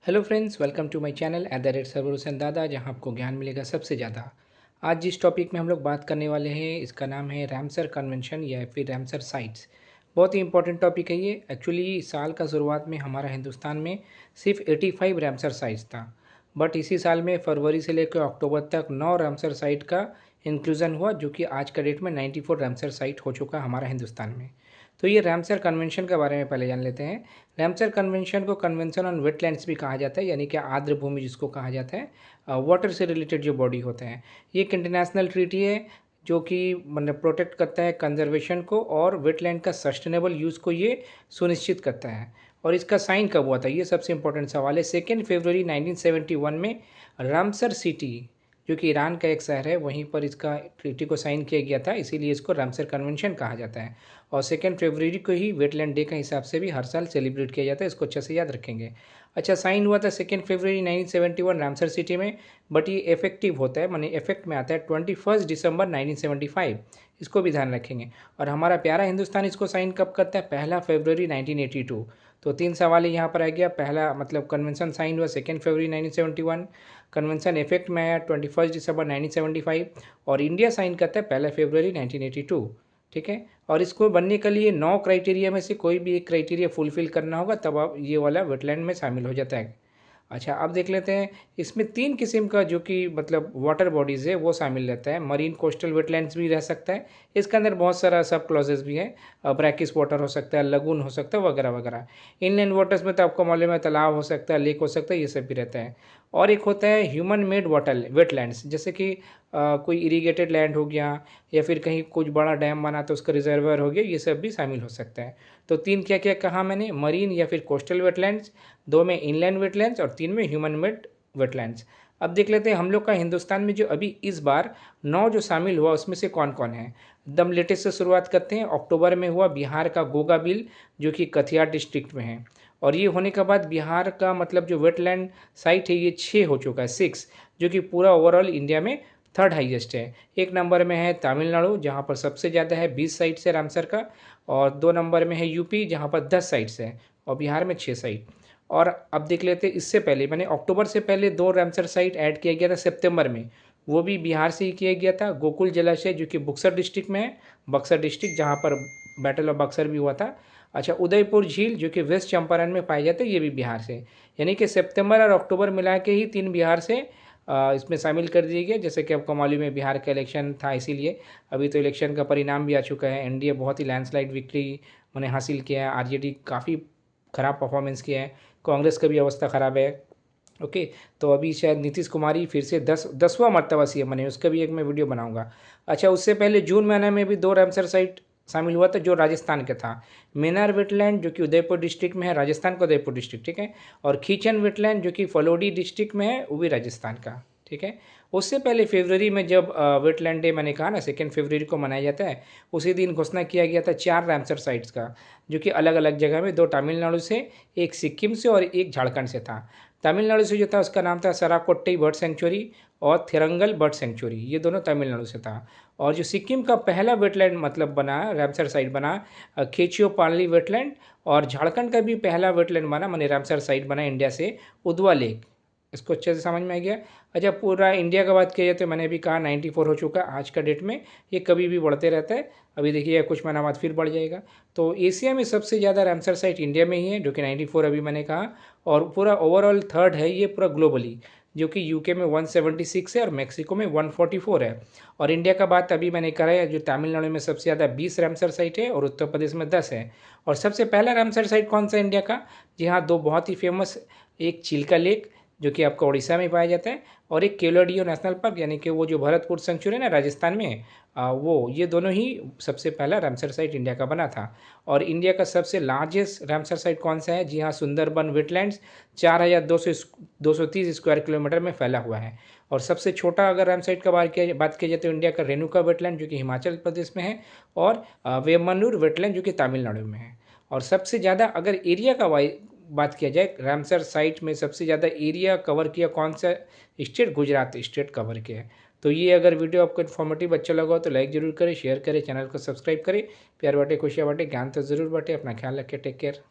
Hello friends, welcome to my channel @Sarwar Hussain Dada, जहां आपको ज्ञान मिलेगा सबसे ज़्यादा। आज जिस टॉपिक में हम लोग बात करने वाले हैं, इसका नाम है रामसर कन्वेंशन या फिर रामसर साइट्स। बहुत ही इंपॉर्टेंट टॉपिक है ये। एक्चुअली साल का शुरुआत में हमारा हिंदुस्तान में सिर्फ 85 रामसर साइट्स था, बट इसी साल में फरवरी से लेकर अक्टूबर तक 9 रामसर साइट का इंक्लूज़न हुआ, जो कि आज का डेट में 94 रामसर साइट हो चुका हमारा हिंदुस्तान में। तो ये रामसर कन्वेंशन के बारे में पहले जान लेते हैं। रामसर कन्वेंशन को कन्वेंशन ऑन वेटलैंड्स भी कहा जाता है, यानी कि आर्द्र भूमि जिसको कहा जाता है। वाटर से रिलेटेड जो बॉडी होते हैं, ये एक इंटरनेशनल ट्रीटी है जो कि मतलब प्रोटेक्ट करता है कंजर्वेशन को और वेटलैंड का सस्टेनेबल यूज़ को ये सुनिश्चित करता है। और इसका साइन कब हुआ था, ये सबसे इंपॉर्टेंट सवाल है। 2 फरवरी 1971 में रामसर सिटी, जो कि ईरान का एक शहर है, वहीं पर इसका ट्रीटी को साइन किया गया था, इसीलिए इसको रामसर कन्वेंशन कहा जाता है। और 2 फरवरी को ही वेटलैंड डे के हिसाब से भी हर साल सेलिब्रेट किया जाता है, इसको अच्छे से याद रखेंगे। अच्छा, साइन हुआ था 2 फरवरी 1971 रामसर सिटी में, बट ये इफेक्टिव होता है, माने इफेक्ट में आता है 21 दिसंबर 1975, इसको भी ध्यान रखेंगे। और हमारा प्यारा हिंदुस्तान इसको साइन कब करता है, 1 फरवरी 1982। तो 3 सवाल यहाँ पर आ गया। पहला मतलब कन्वेंशन साइन हुआ 2 फरवरी 1971, कन्वेंशन इफेक्ट में आया 21 दिसंबर 1975, और इंडिया साइन करता है 1 फरवरी 1982। ठीक है। और इसको बनने के लिए 9 क्राइटेरिया में से कोई भी एक क्राइटेरिया फुलफिल करना होगा, तब आप ये वाला वेटलैंड में शामिल हो जाता है। अच्छा, अब देख लेते हैं। इसमें 3 किस्म का जो कि मतलब वाटर बॉडीज़ है वो शामिल रहता है। मरीन कोस्टल वेटलैंड्स भी रह सकता है, इसके अंदर बहुत सारा सब क्लॉजेस भी है। ब्रैकिश वाटर हो सकता है, लगून हो सकता है, वगैरह वगैरह। इनलैंड वाटर्स में तो आपको मालूम है, तालाब हो सकता है, लेक हो सकता है, ये सब भी रहता है। और एक होता है ह्यूमन मेड वाटर वेटलैंड्स, जैसे कि कोई इरीगेटेड लैंड हो गया, या फिर कहीं कुछ बड़ा डैम बना तो उसका रिजर्वर हो गया, ये सब भी शामिल हो सकता है। तो 3 क्या क्या कहा मैंने, मरीन या फिर कोस्टल वेटलैंड्स, 2 में इनलैंड वेटलैंड्स और 3 में ह्यूमन मेड वेटलैंड्स। अब देख लेते हैं हम लोग का हिंदुस्तान में जो अभी इस बार 9 जो शामिल हुआ उसमें से कौन कौन है। एकदम लेटेस्ट से शुरुआत करते हैं। अक्टूबर में हुआ बिहार का गोगा बिल, जो कि कटिहार डिस्ट्रिक्ट में है। और ये होने के बाद बिहार का मतलब जो वेटलैंड साइट है ये 6 हो चुका है, 6, जो कि पूरा ओवरऑल इंडिया में 3rd हाईएस्ट है। 1 नंबर में है तमिलनाडु, जहाँ पर सबसे ज़्यादा है 20 साइट्स है रामसर का, और 2 नंबर में है यूपी, जहाँ पर 10 साइट्स है, और बिहार में 6 साइट। और अब देख लेते हैं, इससे पहले मैंने अक्टूबर से पहले 2 रामसर साइट ऐड किया गया था सितंबर में, वो भी बिहार से ही किया गया था। गोकुल जलाशय जो कि बक्सर डिस्ट्रिक्ट में है, बक्सर डिस्ट्रिक्ट, जहाँ पर बैटल ऑफ बक्सर भी हुआ था। अच्छा, उदयपुर झील जो कि वेस्ट चंपारण में पाए जाते हैं, ये भी बिहार से। यानी कि सितंबर और अक्टूबर मिला के ही 3 बिहार से इसमें शामिल कर दिए गए। जैसे कि आपको मालूम है बिहार का इलेक्शन था, इसीलिए अभी तो इलेक्शन का परिणाम भी आ चुका है। एनडीए बहुत ही लैंडस्लाइड विक्ट्री मैंने हासिल किया है, आरजेडी काफ़ी ख़राब परफॉर्मेंस किया है, कांग्रेस का भी अवस्था ख़राब है। ओके, तो अभी शायद नीतीश कुमार ही फिर से 10वां मरतबा सीएम बने, उसका भी एक मैं वीडियो बनाऊंगा। अच्छा, उससे पहले जून महीने में भी 2 रामसर साइट शामिल हुआ था, जो राजस्थान का था। मेनार वेटलैंड जो कि उदयपुर डिस्ट्रिक्ट में है, राजस्थान का उदयपुर डिस्ट्रिक्ट, ठीक है। और खीचन वेटलैंड जो कि फलोडी डिस्ट्रिक्ट में है, वो भी राजस्थान का, ठीक है। उससे पहले फरवरी में जब वेटलैंड डे मैंने कहा ना 2 फरवरी को मनाया जाता है, उसी दिन घोषणा किया गया था 4 रामसर साइट्स का, जो कि अलग अलग जगह में, 2 तमिलनाडु से, 1 सिक्किम से और 1 झारखंड से था। तमिलनाडु से जो था उसका नाम था सराकोट्टी बर्ड सेंचुरी और थिरंगल बर्ड सेंचुरी, ये दोनों तमिलनाडु से था। और जो सिक्किम का पहला वेटलैंड मतलब बना, रामसर साइट बना, खेचियो पालनी वेटलैंड। और झारखंड का भी पहला वेटलैंड बना, माने रामसर साइट बना इंडिया से, उदवा लेक। इसको अच्छे से समझ में आ गया। अच्छा, पूरा इंडिया का बात किया जाए तो मैंने अभी कहा 94 हो चुका आज का डेट में, ये कभी भी बढ़ते रहता है। अभी देखिए कुछ महीना बाद फिर बढ़ जाएगा। तो एशिया में सबसे ज़्यादा रामसर साइट इंडिया में ही है, जो कि 94 अभी मैंने कहा। और पूरा ओवरऑल 3rd है ये पूरा ग्लोबली, जो कि यूके में 176 है और मैक्सिको में 144 है। और इंडिया का बात अभी मैंने करा है, जो तमिलनाडु में सबसे ज़्यादा 20 रामसर साइट है और उत्तर प्रदेश में 10 है। और सबसे पहला रामसर साइट कौन सा इंडिया का, जी हाँ, 2 बहुत ही फेमस, एक चिल्का लेक जो कि आपका उड़ीसा में पाया जाता है, और एक केवलादियो नेशनल पार्क, यानी कि वो जो भरतपुर सेंचुरी है ना राजस्थान में, वो, ये दोनों ही सबसे पहला रामसर साइट इंडिया का बना था। और इंडिया का सबसे लार्जेस्ट रामसर साइट कौन सा है, जी हाँ, सुंदरबन वेटलैंड्स 4230 स्क्वायर किलोमीटर में फैला हुआ है। और सबसे छोटा अगर रामसर का बात किया जाए तो इंडिया का रेणुका वेटलैंड, जो कि हिमाचल प्रदेश में है, और वेमनूर वेटलैंड, जो कि तमिलनाडु में है। और सबसे ज़्यादा अगर एरिया का बात किया जाए, रामसर साइट में सबसे ज़्यादा एरिया कवर किया कौन सा स्टेट, गुजरात स्टेट कवर किया है। तो ये अगर वीडियो आपको इन्फॉर्मेटिव अच्छा लगा हो तो लाइक जरूर करें, शेयर करें, चैनल को सब्सक्राइब करें। प्यार बाटे, खुशियाँ बाटे, ज्ञान तो जरूर बाटे। अपना ख्याल रखें, टेक केयर।